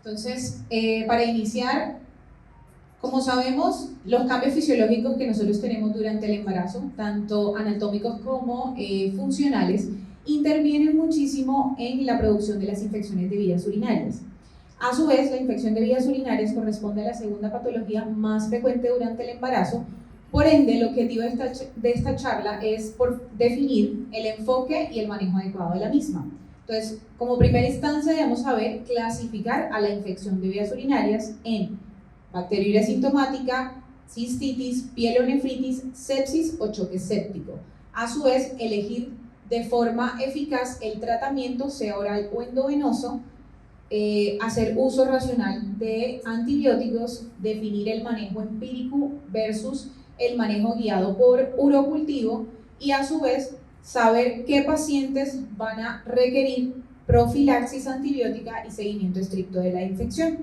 Entonces, para iniciar, como sabemos, los cambios fisiológicos que nosotros tenemos durante el embarazo, tanto anatómicos como funcionales, intervienen muchísimo en la producción de las infecciones de vías urinarias. A su vez, la infección de vías urinarias corresponde a la segunda patología más frecuente durante el embarazo. Por ende, el objetivo de esta charla es por definir el enfoque y el manejo adecuado de la misma. Entonces, como primera instancia debemos saber clasificar a la infección de vías urinarias en bacteriuria sintomática, cistitis, pielonefritis, sepsis o choque séptico. A su vez, elegir de forma eficaz el tratamiento, sea oral o endovenoso, hacer uso racional de antibióticos, definir el manejo empírico versus el manejo guiado por urocultivo y a su vez saber qué pacientes van a requerir profilaxis antibiótica y seguimiento estricto de la infección.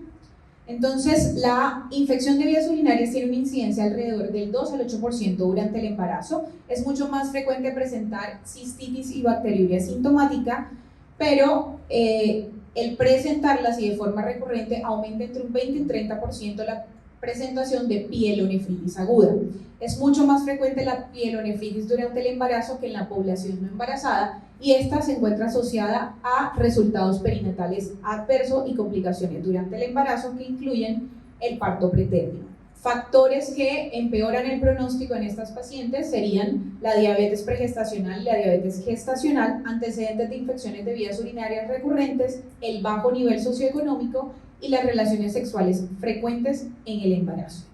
Entonces, la infección de vías urinarias tiene una incidencia alrededor del 2 al 8% durante el embarazo. Es mucho más frecuente presentar cistitis y bacteriuria sintomática, pero el presentarlas y de forma recurrente aumenta entre un 20 y un 30% la presentación de pielonefritis aguda. Es mucho más frecuente la pielonefritis durante el embarazo que en la población no embarazada y esta se encuentra asociada a resultados perinatales adversos y complicaciones durante el embarazo que incluyen el parto pretérmino. Factores que empeoran el pronóstico en estas pacientes serían la diabetes pregestacional y la diabetes gestacional, antecedentes de infecciones de vías urinarias recurrentes, el bajo nivel socioeconómico y las relaciones sexuales frecuentes en el embarazo.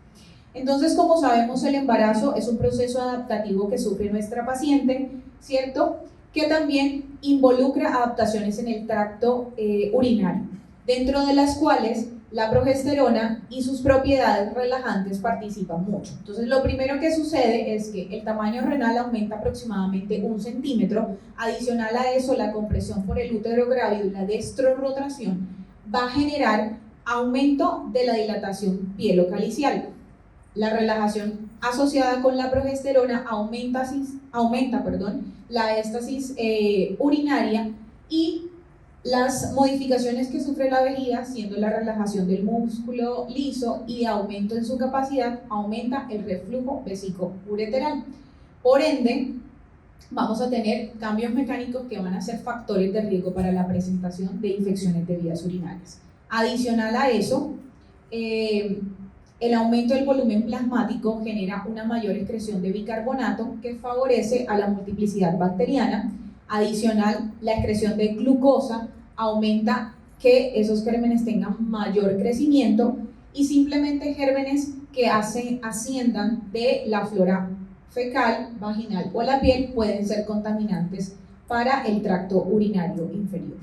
Entonces, como sabemos, el embarazo es un proceso adaptativo que sufre nuestra paciente, ¿cierto?, que también involucra adaptaciones en el tracto urinario, dentro de las cuales la progesterona y sus propiedades relajantes participan mucho. Entonces, lo primero que sucede es que el tamaño renal aumenta aproximadamente 1 centímetro. Adicional a eso, la compresión por el útero grávido y la destrorrotación va a generar aumento de la dilatación pielocalicial. La relajación asociada con la progesterona aumenta la éstasis urinaria y las modificaciones que sufre la vejiga, siendo la relajación del músculo liso y aumento en su capacidad, aumenta el reflujo vesíco-ureteral. Por ende, vamos a tener cambios mecánicos que van a ser factores de riesgo para la presentación de infecciones de vías urinarias. Adicional a eso, el aumento del volumen plasmático genera una mayor excreción de bicarbonato que favorece a la multiplicidad bacteriana. Adicional, la excreción de glucosa aumenta que esos gérmenes tengan mayor crecimiento y simplemente gérmenes que asciendan de la flora fecal, vaginal o la piel pueden ser contaminantes para el tracto urinario inferior.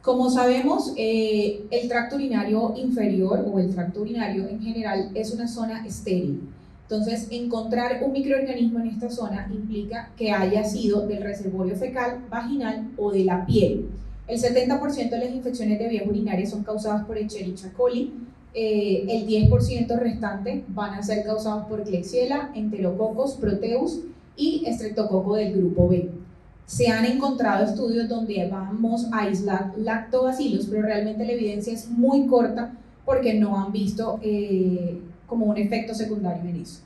Como sabemos, el tracto urinario inferior o el tracto urinario en general es una zona estéril. Entonces, encontrar un microorganismo en esta zona implica que haya sido del reservorio fecal, vaginal o de la piel. El 70% de las infecciones de vías urinarias son causadas por Escherichia coli, el 10% restante van a ser causados por Klebsiella, Enterococos, Proteus y Streptococo del grupo B. Se han encontrado estudios donde vamos a aislar lactobacilos, pero realmente la evidencia es muy corta porque no han visto como un efecto secundario en eso.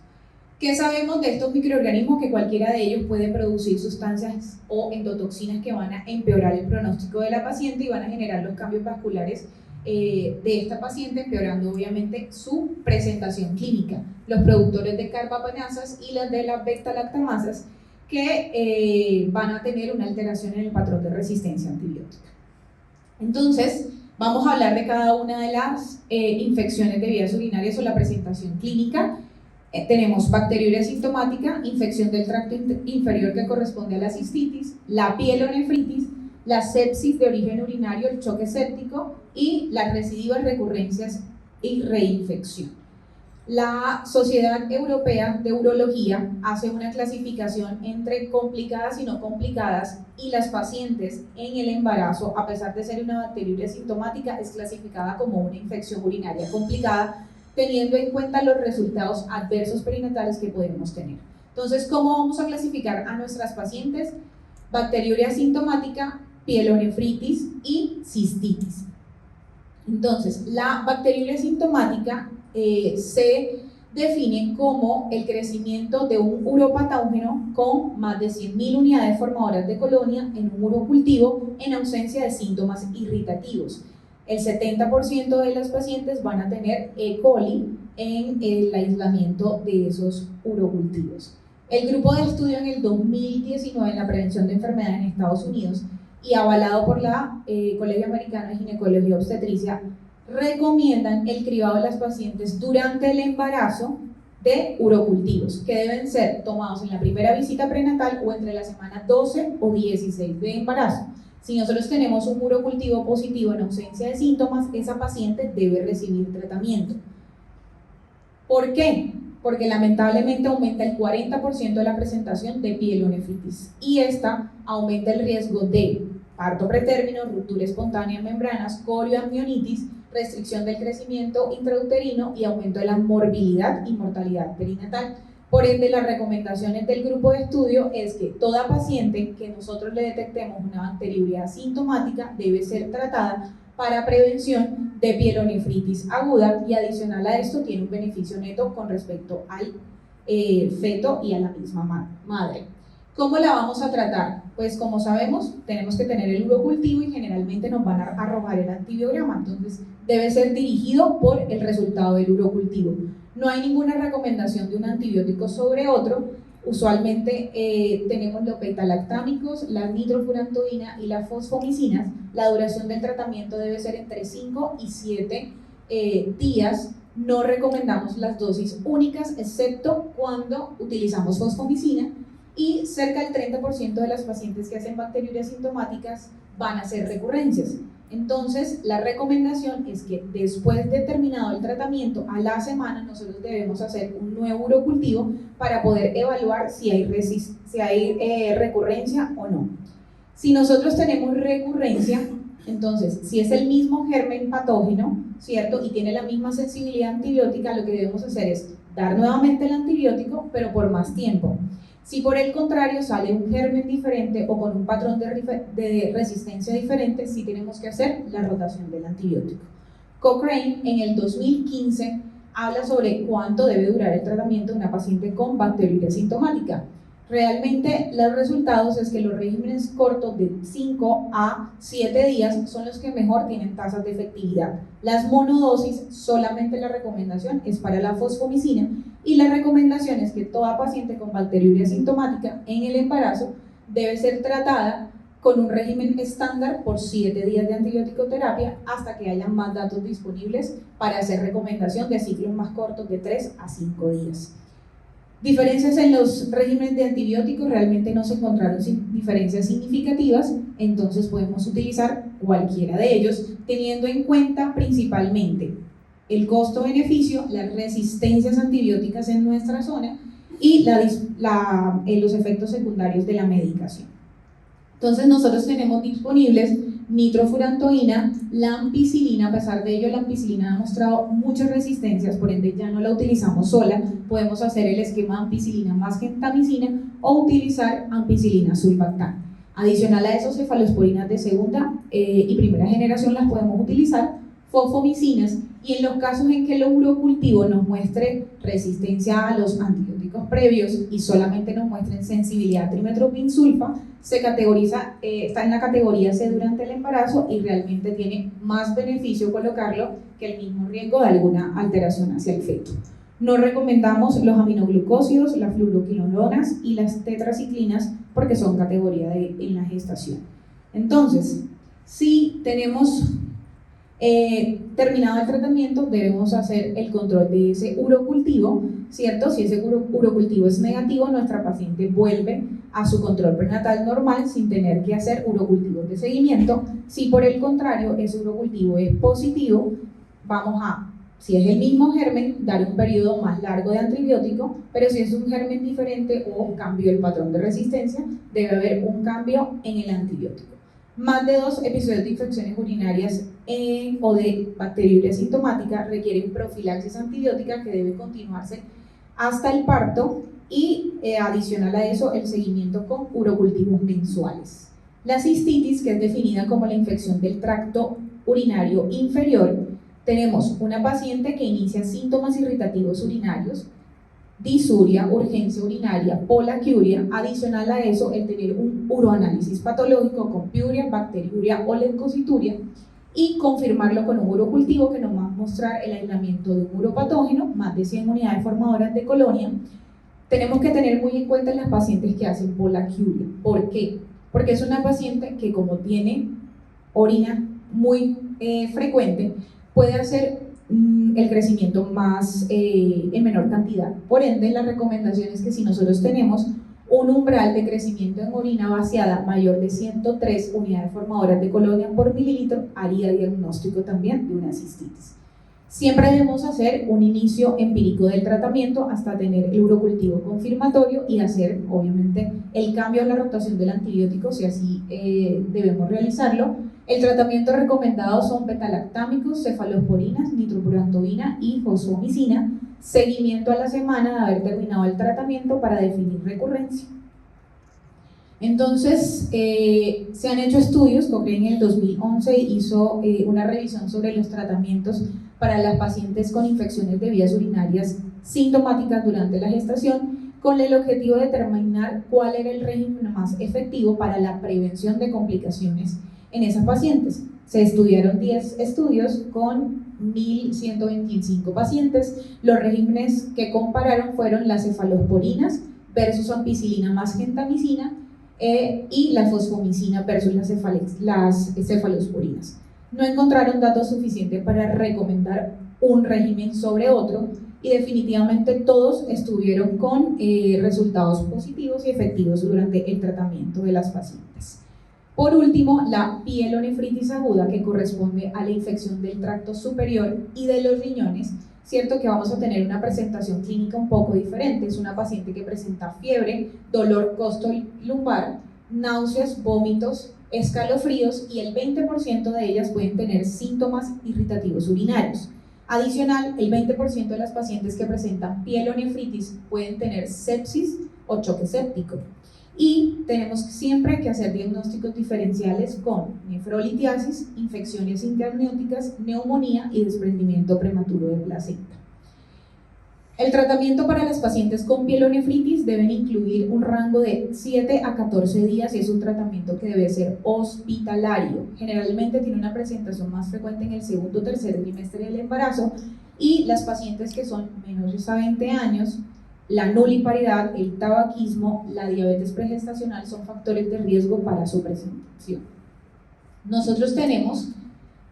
¿Qué sabemos de estos microorganismos? Que cualquiera de ellos puede producir sustancias o endotoxinas que van a empeorar el pronóstico de la paciente y van a generar los cambios vasculares de esta paciente, empeorando obviamente su presentación clínica. Los productores de carbapenasas y las de las beta-lactamasas que van a tener una alteración en el patrón de resistencia antibiótica. Entonces, vamos a hablar de cada una de las infecciones de vías urinarias o la presentación clínica. Tenemos bacteriuria sintomática, infección del tracto inferior que corresponde a la cistitis, la pielonefritis, la sepsis de origen urinario, el choque séptico y las recidivas, recurrencias y reinfección. La Sociedad Europea de Urología hace una clasificación entre complicadas y no complicadas y las pacientes en el embarazo, a pesar de ser una bacteriuria sintomática, es clasificada como una infección urinaria complicada, teniendo en cuenta los resultados adversos perinatales que podemos tener. Entonces, ¿cómo vamos a clasificar a nuestras pacientes? Bacteriuria sintomática, pielonefritis y cistitis. Entonces, la bacteriuria sintomática se define como el crecimiento de un uropatógeno con más de 100.000 unidades formadoras de colonia en un urocultivo en ausencia de síntomas irritativos. El 70% de los pacientes van a tener E. coli en el aislamiento de esos urocultivos. El grupo de estudio en el 2019 en la prevención de enfermedades en Estados Unidos y avalado por la Colegio Americano de Ginecología y Obstetricia recomiendan el cribado de las pacientes durante el embarazo de urocultivos que deben ser tomados en la primera visita prenatal o entre la semana 12 o 16 de embarazo. Si nosotros tenemos un urocultivo positivo en ausencia de síntomas, esa paciente debe recibir tratamiento. ¿Por qué? Porque lamentablemente aumenta el 40% de la presentación de pielonefritis y esta aumenta el riesgo de parto pretérmino, ruptura espontánea en membranas, corioamnionitis, restricción del crecimiento intrauterino y aumento de la morbilidad y mortalidad perinatal. Por ende, las recomendaciones del grupo de estudio es que toda paciente que nosotros le detectemos una bacteriuria asintomática debe ser tratada para prevención de pielonefritis aguda y adicional a esto tiene un beneficio neto con respecto al feto y a la misma madre. ¿Cómo la vamos a tratar? Pues como sabemos, tenemos que tener el urocultivo y generalmente nos van a arrojar el antibiograma, entonces debe ser dirigido por el resultado del urocultivo. No hay ninguna recomendación de un antibiótico sobre otro. Usualmente tenemos los beta-lactámicos, la nitrofurantoína y las fosfomicinas. La duración del tratamiento debe ser entre 5 y 7 días. No recomendamos las dosis únicas, excepto cuando utilizamos fosfomicina, y cerca del 30% de las pacientes que hacen bacteriurias sintomáticas van a hacer recurrencias. Entonces, la recomendación es que después de terminado el tratamiento, a la semana nosotros debemos hacer un nuevo urocultivo para poder evaluar si hay recurrencia o no. Si nosotros tenemos recurrencia, entonces, si es el mismo germen patógeno, ¿cierto? Y tiene la misma sensibilidad antibiótica, lo que debemos hacer es dar nuevamente el antibiótico, pero por más tiempo. Si por el contrario sale un germen diferente o con un patrón de resistencia diferente, sí tenemos que hacer la rotación del antibiótico. Cochrane en el 2015 habla sobre cuánto debe durar el tratamiento de una paciente con bacteriuria sintomática. Realmente los resultados es que los regímenes cortos de 5 a 7 días son los que mejor tienen tasas de efectividad. Las monodosis, solamente la recomendación es para la fosfomicina y la recomendación es que toda paciente con bacteriuria sintomática en el embarazo debe ser tratada con un régimen estándar por 7 días de antibiótico terapia hasta que haya más datos disponibles para hacer recomendación de ciclos más cortos de 3 a 5 días. Diferencias en los regímenes de antibióticos, realmente no se encontraron diferencias significativas, entonces podemos utilizar cualquiera de ellos, teniendo en cuenta principalmente el costo-beneficio, las resistencias antibióticas en nuestra zona y los efectos secundarios de la medicación. Entonces nosotros tenemos disponibles nitrofurantoína, la ampicilina. A pesar de ello la ampicilina ha mostrado muchas resistencias, por ende ya no la utilizamos sola, podemos hacer el esquema ampicilina más gentamicina o utilizar ampicilina sulbactam. Adicional a eso, cefalosporinas de segunda y primera generación las podemos utilizar, fosfomicinas, y en los casos en que el urocultivo nos muestre resistencia a los antibióticos previos y solamente nos muestren sensibilidad a trimethoprim-sulfa, se categoriza, está en la categoría C durante el embarazo y realmente tiene más beneficio colocarlo que el mismo riesgo de alguna alteración hacia el feto. No recomendamos los aminoglucósidos, las fluoroquinolonas y las tetraciclinas porque son categoría en la gestación. Entonces, si tenemos terminado el tratamiento, debemos hacer el control de ese urocultivo, ¿cierto? Si ese urocultivo es negativo, nuestra paciente vuelve a su control prenatal normal sin tener que hacer urocultivos de seguimiento. Si por el contrario ese urocultivo es positivo, vamos a, si es el mismo germen, dar un periodo más largo de antibiótico, pero si es un germen diferente o cambio el patrón de resistencia, debe haber un cambio en el antibiótico. Más de 2 episodios de infecciones urinarias o de bacteriuria sintomática requieren profilaxis antibiótica que debe continuarse hasta el parto y adicional a eso el seguimiento con urocultivos mensuales. La cistitis, que es definida como la infección del tracto urinario inferior, tenemos una paciente que inicia síntomas irritativos urinarios, disuria, urgencia urinaria, polaquiuria. Adicional a eso, el tener un uroanálisis patológico con piuria, bacteriuria o leucocituria, y confirmarlo con un urocultivo que nos va a mostrar el aislamiento de un uropatógeno, más de 100 unidades formadoras de colonia. Tenemos que tener muy en cuenta en las pacientes que hacen polaquiuria. ¿Por qué? Porque es una paciente que, como tiene orina muy frecuente, puede hacer el crecimiento más en menor cantidad. Por ende, la recomendación es que si nosotros tenemos un umbral de crecimiento en orina vaciada mayor de 103 unidades formadoras de colonia por mililitro, haría diagnóstico también de una cistitis. Siempre debemos hacer un inicio empírico del tratamiento hasta tener el urocultivo confirmatorio y hacer, obviamente, el cambio a la rotación del antibiótico si así debemos realizarlo. El tratamiento recomendado son betalactámicos, cefalosporinas, nitropurantobina y fosfomicina. Seguimiento a la semana de haber terminado el tratamiento para definir recurrencia. Entonces, se han hecho estudios. Cochrane en el 2011 hizo una revisión sobre los tratamientos para las pacientes con infecciones de vías urinarias sintomáticas durante la gestación, con el objetivo de determinar cuál era el régimen más efectivo para la prevención de complicaciones en esas pacientes. Se estudiaron 10 estudios con 1.125 pacientes. Los regímenes que compararon fueron las cefalosporinas versus ampicilina más gentamicina y la fosfomicina versus las cefalosporinas. No encontraron datos suficientes para recomendar un régimen sobre otro y definitivamente todos estuvieron con resultados positivos y efectivos durante el tratamiento de las pacientes. Por último, la pielonefritis aguda, que corresponde a la infección del tracto superior y de los riñones. Cierto que vamos a tener una presentación clínica un poco diferente. Es una paciente que presenta fiebre, dolor costolumbar, náuseas, vómitos, escalofríos, y el 20% de ellas pueden tener síntomas irritativos urinarios. Adicional, el 20% de las pacientes que presentan pielonefritis pueden tener sepsis o choque séptico. Y tenemos siempre que hacer diagnósticos diferenciales con nefrolitiasis, infecciones internióticas, neumonía y desprendimiento prematuro de placenta. El tratamiento para las pacientes con pielonefritis deben incluir un rango de 7 a 14 días y es un tratamiento que debe ser hospitalario. Generalmente tiene una presentación más frecuente en el segundo o tercer trimestre del embarazo, y las pacientes que son menores a 20 años, la nuliparidad, el tabaquismo, la diabetes pregestacional son factores de riesgo para su presentación. Nosotros tenemos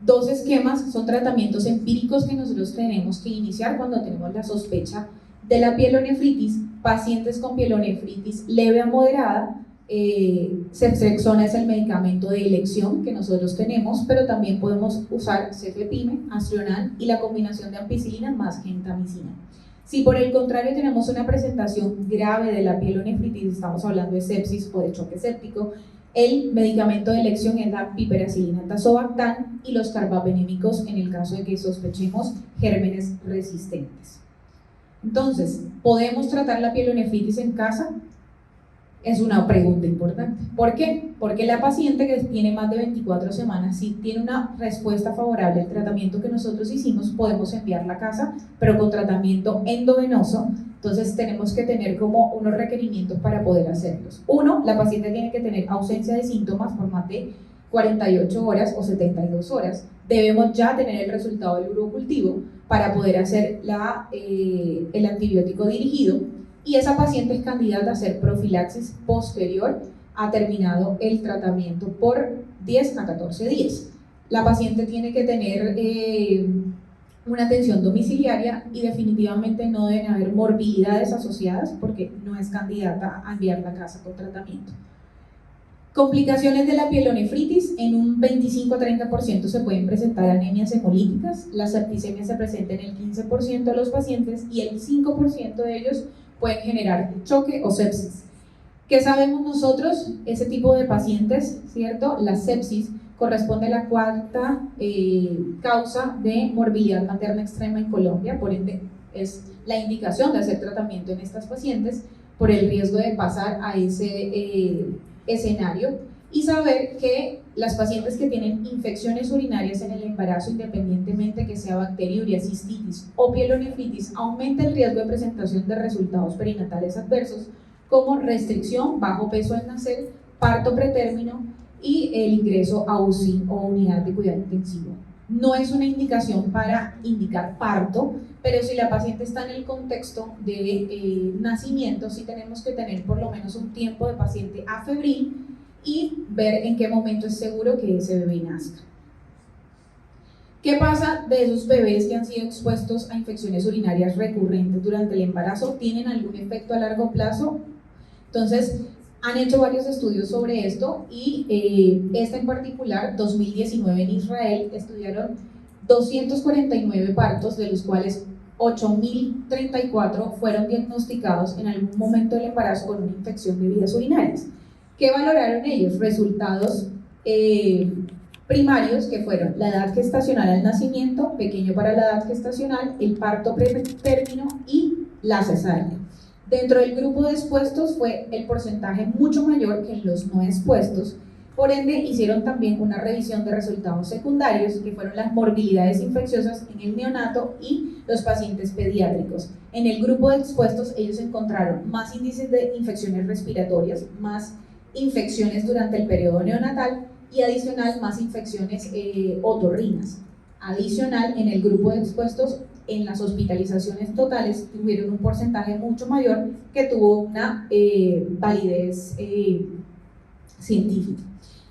2 esquemas, son tratamientos empíricos que nosotros tenemos que iniciar cuando tenemos la sospecha de la pielonefritis. Pacientes con pielonefritis leve a moderada, ceftriaxona es el medicamento de elección que nosotros tenemos, pero también podemos usar cefepime, aztreonam y la combinación de ampicilina más gentamicina. Si por el contrario tenemos una presentación grave de la pielonefritis, estamos hablando de sepsis o de choque séptico, el medicamento de elección es la piperacilina tazobactam y los carbapenémicos en el caso de que sospechemos gérmenes resistentes. Entonces, ¿podemos tratar la pielonefritis en casa? Es una pregunta importante. ¿Por qué? Porque la paciente que tiene más de 24 semanas, si tiene una respuesta favorable al tratamiento que nosotros hicimos, podemos enviarla a casa, pero con tratamiento endovenoso. Entonces tenemos que tener como unos requerimientos para poder hacerlos. Uno, la paciente tiene que tener ausencia de síntomas por más de 48 horas o 72 horas. Debemos ya tener el resultado del urocultivo para poder hacer el antibiótico dirigido, y esa paciente es candidata a hacer profilaxis posterior a terminado el tratamiento por 10 a 14 días. La paciente tiene que tener una atención domiciliaria y definitivamente no deben haber morbilidades asociadas porque no es candidata a enviarla a casa con tratamiento. Complicaciones de la pielonefritis: en un 25 a 30% se pueden presentar anemias hemolíticas, la septicemia se presenta en el 15% de los pacientes y el 5% de ellos pueden generar choque o sepsis. ¿Qué sabemos nosotros? Ese tipo de pacientes, ¿cierto? La sepsis corresponde a la cuarta causa de morbilidad materna extrema en Colombia, por ende es la indicación de hacer tratamiento en estas pacientes por el riesgo de pasar a ese escenario, y saber que las pacientes que tienen infecciones urinarias en el embarazo, independientemente que sea bacteriuria, cistitis o pielonefritis, aumenta el riesgo de presentación de resultados perinatales adversos como restricción, bajo peso al nacer, parto pretérmino y el ingreso a UCI o unidad de cuidado intensivo. No es una indicación para indicar parto, pero si la paciente está en el contexto de nacimiento, sí tenemos que tener por lo menos un tiempo de paciente afebril y ver en qué momento es seguro que ese bebé nazca. ¿Qué pasa de esos bebés que han sido expuestos a infecciones urinarias recurrentes durante el embarazo? ¿Tienen algún efecto a largo plazo? Entonces, han hecho varios estudios sobre esto y esta en particular, 2019 en Israel, estudiaron 249 partos, de los cuales 8.034 fueron diagnosticados en algún momento del embarazo con una infección de vías urinarias. ¿Qué valoraron ellos? Resultados primarios, que fueron la edad gestacional al nacimiento, pequeño para la edad gestacional, el parto pretérmino y la cesárea. Dentro del grupo de expuestos fue el porcentaje mucho mayor que en los no expuestos. Por ende, hicieron también una revisión de resultados secundarios, que fueron las morbilidades infecciosas en el neonato y los pacientes pediátricos. En el grupo de expuestos, ellos encontraron más índices de infecciones respiratorias, más infecciones durante el periodo neonatal y adicional más infecciones otorrinas. Adicional, en el grupo de expuestos, en las hospitalizaciones totales tuvieron un porcentaje mucho mayor que tuvo una validez científica.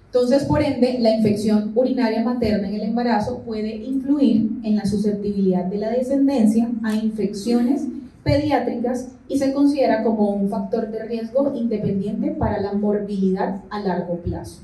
Entonces, por ende, la infección urinaria materna en el embarazo puede influir en la susceptibilidad de la descendencia a infecciones pediátricas y se considera como un factor de riesgo independiente para la morbilidad a largo plazo.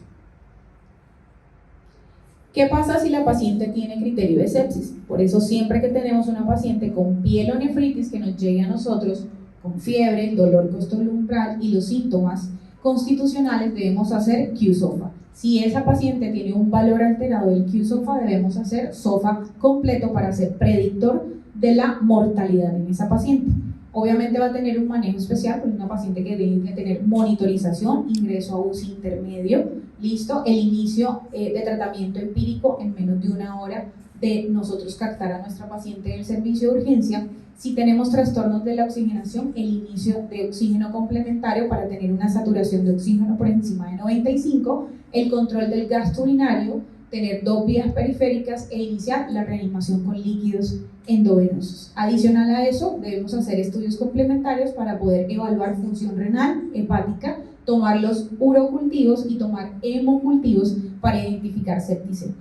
¿Qué pasa si la paciente tiene criterio de sepsis? Por eso siempre que tenemos una paciente con pielonefritis que nos llegue a nosotros con fiebre, dolor costolumbral y los síntomas constitucionales, debemos hacer Q-SOFA. Si esa paciente tiene un valor alterado del Q-SOFA, debemos hacer SOFA completo para ser predictor de la mortalidad en esa paciente. Obviamente va a tener un manejo especial, porque es una paciente que debe tener monitorización, ingreso a UCI intermedio, listo, el inicio de tratamiento empírico en menos de una hora de nosotros captar a nuestra paciente en el servicio de urgencia. Si tenemos trastornos de la oxigenación, el inicio de oxígeno complementario para tener una saturación de oxígeno por encima de 95, el control del gasto urinario, tener 2 vías periféricas e iniciar la reanimación con líquidos endovenosos. Adicional a eso, debemos hacer estudios complementarios para poder evaluar función renal, hepática, tomar los urocultivos y tomar hemocultivos para identificar septicemia.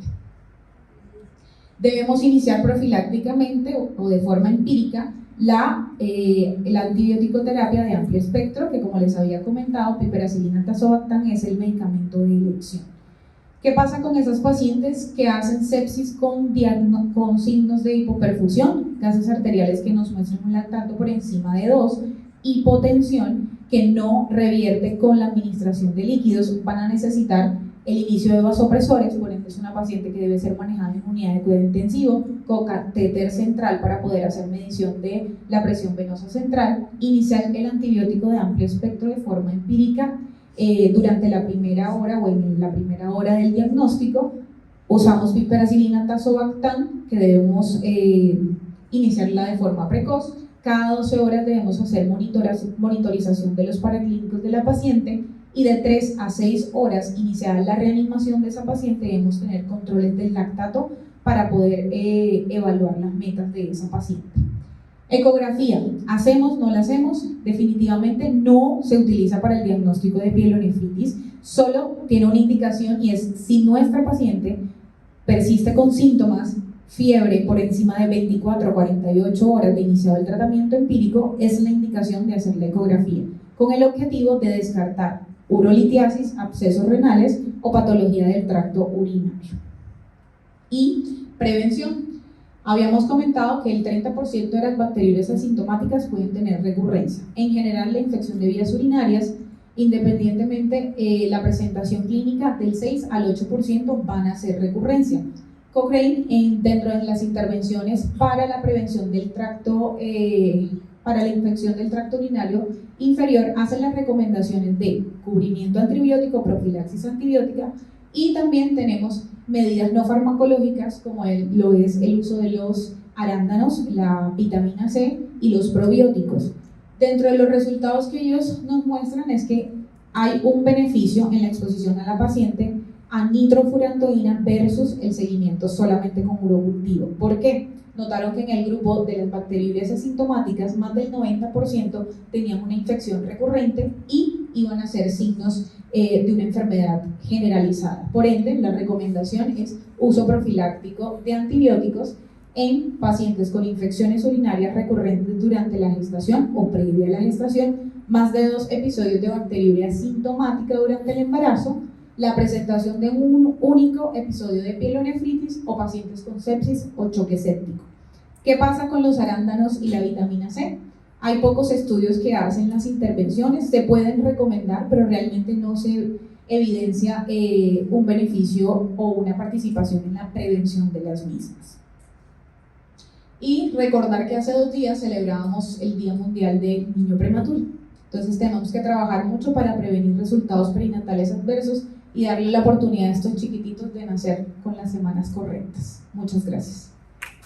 Debemos iniciar profilácticamente o de forma empírica la antibiótico terapia de amplio espectro, que como les había comentado, piperacilina tazobactam es el medicamento de elección. ¿Qué pasa con esas pacientes que hacen sepsis con signos de hipoperfusión, gases arteriales que nos muestran un lactato por encima de 2, hipotensión que no revierte con la administración de líquidos? Van a necesitar el inicio de vasopresores, por ejemplo es una paciente que debe ser manejada en unidad de cuidado intensivo, con catéter central para poder hacer medición de la presión venosa central, iniciar el antibiótico de amplio espectro de forma empírica durante la primera hora o en la primera hora del diagnóstico. Usamos piperacilina tazobactam, que debemos iniciarla de forma precoz. Cada 12 horas debemos hacer monitorización de los paraclínicos de la paciente y de 3 a 6 horas iniciada la reanimación de esa paciente debemos tener controles del lactato para poder evaluar las metas de esa paciente. Ecografía, ¿hacemos? ¿No la hacemos? Definitivamente no se utiliza para el diagnóstico de pielonefritis, solo tiene una indicación y es si nuestra paciente persiste con síntomas, fiebre por encima de 24 a 48 horas de iniciado el tratamiento empírico, es la indicación de hacer la ecografía, con el objetivo de descartar urolitiasis, abscesos renales o patología del tracto urinario. Y prevención. Habíamos comentado que el 30% de las bacteriurias asintomáticas pueden tener recurrencia. En general, la infección de vías urinarias, independientemente la presentación clínica, del 6 al 8% van a ser recurrencia. Cochrane, dentro de las intervenciones para la prevención del tracto, para la infección del tracto urinario inferior, hace las recomendaciones de cubrimiento antibiótico, profilaxis antibiótica Y también tenemos medidas no farmacológicas como lo es el uso de los arándanos, la vitamina C y los probióticos. Dentro de los resultados que ellos nos muestran es que hay un beneficio en la exposición a la paciente a nitrofurantoína versus el seguimiento solamente con urocultivo. ¿Por qué? Notaron que en el grupo de las bacteriurias asintomáticas más del 90% tenían una infección recurrente y iban a ser signos de una enfermedad generalizada. Por ende, la recomendación es uso profiláctico de antibióticos en pacientes con infecciones urinarias recurrentes durante la gestación o previa a la gestación, más de 2 episodios de bacteriuria sintomática durante el embarazo, la presentación de un único episodio de pielonefritis o pacientes con sepsis o choque séptico. ¿Qué pasa con los arándanos y la vitamina C? Hay pocos estudios que hacen las intervenciones, se pueden recomendar, pero realmente no se evidencia un beneficio o una participación en la prevención de las mismas. Y recordar que hace 2 días celebrábamos el Día Mundial del Niño Prematuro. Entonces tenemos que trabajar mucho para prevenir resultados perinatales adversos y darle la oportunidad a estos chiquititos de nacer con las semanas correctas. Muchas gracias.